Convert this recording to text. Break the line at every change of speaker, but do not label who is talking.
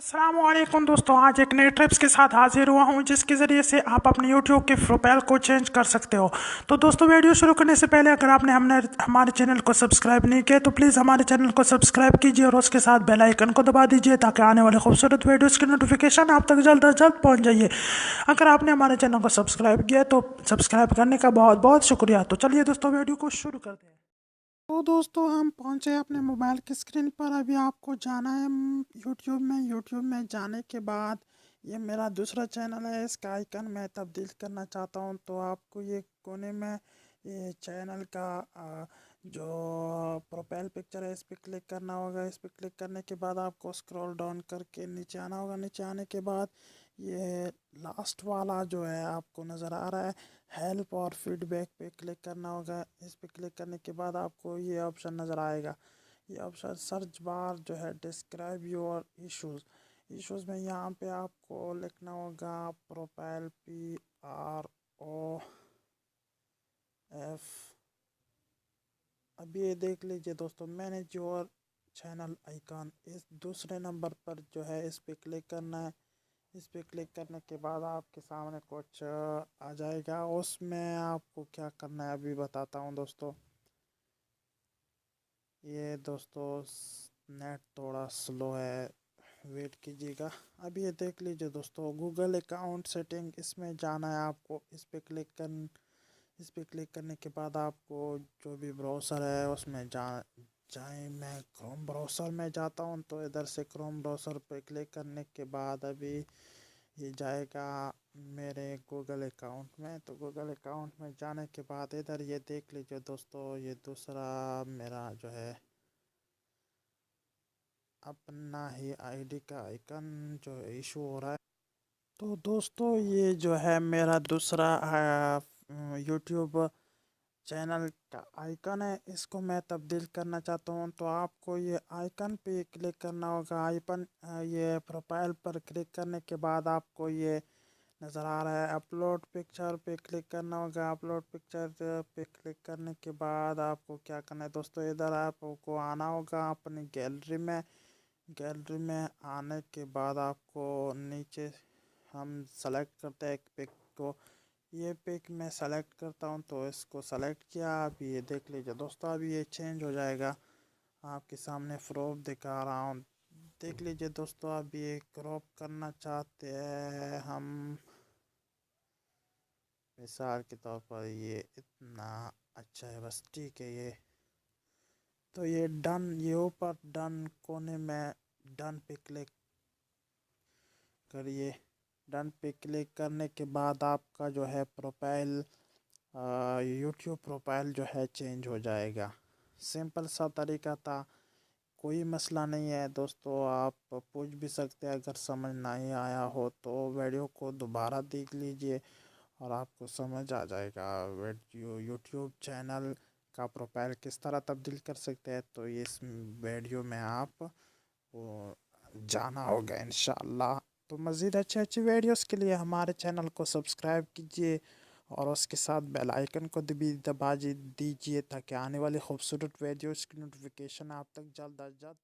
अस्सलामुअलैकुम दोस्तों, आज एक नए टिप्स के साथ हाजिर हुआ हूं जिसके ज़रिए से आप अपने यूट्यूब के प्रोफाइल को चेंज कर सकते हो। तो दोस्तों, वीडियो शुरू करने से पहले अगर आपने हमारे चैनल को सब्सक्राइब नहीं किया तो प्लीज़ हमारे चैनल को सब्सक्राइब कीजिए और उसके साथ बेल आइकन को दबा दीजिए ताकि आने वाले खूबसूरत वीडियोज़ की नोटिफिकेशन आप तक जल्द अज जल्द पहुँच जाइए। अगर आपने हमारे चैनल को सब्सक्राइब किया तो सब्सक्राइब करने का बहुत बहुत शुक्रिया। तो चलिए दोस्तों, वीडियो को शुरू करते हैं। तो दोस्तों, हम पहुंचे अपने मोबाइल की स्क्रीन पर। अभी आपको जाना है यूट्यूब में जाने के बाद ये मेरा दूसरा चैनल है, इसका आइकन मैं तब्दील करना चाहता हूं। तो आपको ये कोने में ये चैनल का जो प्रोफाइल पिक्चर है इस पर क्लिक करना होगा। इस पर क्लिक करने के बाद आपको स्क्रॉल डाउन करके नीचे आना होगा। नीचे आने के बाद ये लास्ट वाला जो है आपको नज़र आ रहा है, हेल्प और फीडबैक पे क्लिक करना होगा। इस पे क्लिक करने के बाद आपको ये ऑप्शन नज़र आएगा। ये ऑप्शन सर्च बार जो है डिस्क्राइब योर इश्यूज़ में यहाँ पे आपको लिखना होगा प्रोफाइल PROF। अब ये देख लीजिए दोस्तों, मैंने योर चैनल आइकन इस दूसरे नंबर पर जो है इस पे क्लिक करना है। इस पे क्लिक करने के बाद आपके सामने कुछ आ जाएगा। उसमें आपको क्या करना है अभी बताता हूँ दोस्तों। ये दोस्तों नेट थोड़ा स्लो है, वेट कीजिएगा। अब ये देख लीजिए दोस्तों, गूगल अकाउंट सेटिंग इसमें जाना है आपको। इस पे क्लिक करने के बाद आपको जो भी ब्राउज़र है उसमें जाएं। मैं क्रोम ब्राउज़र में जाता हूँ, तो इधर से क्रोम ब्राउज़र पे क्लिक करने के बाद अभी ये जाएगा मेरे गूगल अकाउंट में। तो गूगल अकाउंट में जाने के बाद इधर ये देख लीजिए दोस्तों, ये दूसरा मेरा जो है अपना ही आईडी का आइकन जो इशू हो रहा है। तो दोस्तों, ये जो है मेरा दूसरा यूट्यूब चैनल का आइकन है, इसको मैं तब्दील करना चाहता हूँ। तो आपको ये आइकन पे क्लिक करना होगा। आइकन ये प्रोफाइल पर क्लिक करने के बाद आपको ये नज़र आ रहा है अपलोड पिक्चर पे क्लिक करना होगा। अपलोड पिक्चर पे क्लिक करने के बाद आपको क्या करना है दोस्तों, इधर आपको आना होगा अपनी गैलरी में आने के बाद आपको नीचे हम सेलेक्ट करते हैं एक पिक को। ये पिक मैं सेलेक्ट करता हूँ, तो इसको सेलेक्ट किया। अभी ये देख लीजिए दोस्तों, अभी ये चेंज हो जाएगा। आपके सामने क्रॉप दिखा रहा हूँ, देख लीजिए दोस्तों। अभी ये क्रॉप करना चाहते हैं हम, मिसाल के तौर पर ये इतना अच्छा है, बस ठीक है ये। तो ये डन, ये ऊपर डन कोने में डन पे क्लिक करिए। डन पे क्लिक करने के बाद आपका जो है प्रोफाइल यूट्यूब प्रोफाइल जो है चेंज हो जाएगा। सिंपल सा तरीका था, कोई मसला नहीं है दोस्तों। आप पूछ भी सकते हैं, अगर समझ नहीं आया हो तो वीडियो को दोबारा देख लीजिए और आपको समझ आ जाएगा यूट्यूब चैनल का प्रोफाइल किस तरह तब्दील कर सकते हैं। तो इस वीडियो में आप वो जाना होगा इंशाल्लाह। तो मज़ीद अच्छे अच्छे वीडियोस के लिए हमारे चैनल को सब्सक्राइब कीजिए और उसके साथ बेल आइकन को भी दबा दीजिए ताकि आने वाली खूबसूरत वीडियोस की नोटिफिकेशन आप तक जल्द अज जल्द